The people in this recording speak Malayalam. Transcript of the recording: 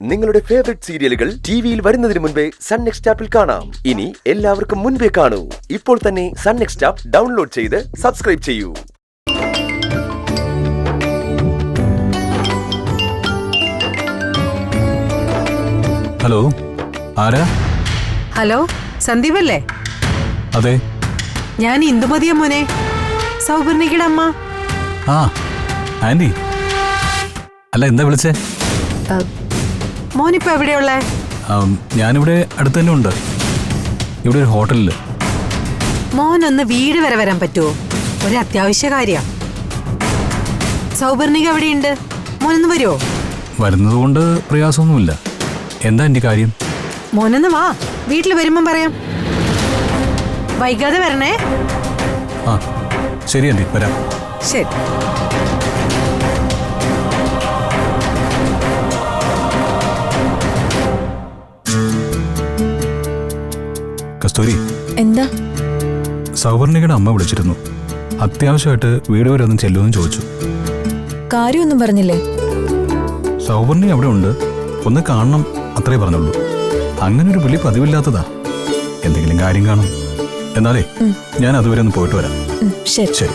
നിങ്ങളുടെ ഫേവറേറ്റ് സീരിയലുകൾ ടിവിയിൽ വരുന്നതിന് മുൻപേ സൺ നെക്സ്റ്റ് ആപ്പിൽ കാണാം. ഇനി എല്ലാവർക്കും മുൻപേ കാണൂ. ഇപ്പോൾ തന്നെ സൺ നെക്സ്റ്റ് ആപ്പ് ഡൗൺലോഡ് ചെയ്ത് സബ്സ്ക്രൈബ് ചെയ്യൂ. ഹലോ, ആരാ? ഹലോ, സന്ദീപ് അല്ലേ? അതെ, ഞാൻ ഇന്ദുമതിയ മോനെ, സൗപർണികയുടെ അമ്മ. ആ ആന്റി. അല്ല, എന്താ വിളിച്ചേ? മോനിപ്പോ എവിടെയുള്ളേ? ഞാനിവിടെ അടുത്ത് തന്നെ ഉണ്ട്, ഇവിടെ ഒരു ഹോട്ടലില്. മോനൊന്ന് വീട് വരെ വരാൻ പറ്റുമോ? ഒരു അത്യാവശ്യ കാര്യം. സൗപർണിക എവിടെയുണ്ട്? മോനൊന്ന് വരുമോ? വരുന്നത് കൊണ്ട് പ്രയാസമൊന്നുമില്ല. എന്താ എന്റെ കാര്യം? മോനൊന്ന് വാ, വീട്ടിൽ വരുമ്പം പറയാം. വൈകാതെ വരണേ. ആ ശരി ആന്റി, വരാം. ശരി. കസ്തൂരി, എന്താ? സൗവർണികയുടെ അമ്മ വിളിച്ചിരുന്നു. അത്യാവശ്യമായിട്ട് വീട് വരെ ഒന്ന് ചെല്ലുമെന്ന് ചോദിച്ചു. കാര്യമൊന്നും പറഞ്ഞില്ലേ? സൗവർണി അവിടെ ഉണ്ട്, ഒന്ന് കാണണം, അത്രേ പറഞ്ഞുള്ളൂ. അങ്ങനെ ഒരു വിളി പതിവില്ലാത്തതാ. എന്തെങ്കിലും കാര്യം കാണും. എന്നാലേ ഞാൻ അതുവരെ ഒന്ന് പോയിട്ട് വരാം. ശരി ശരി.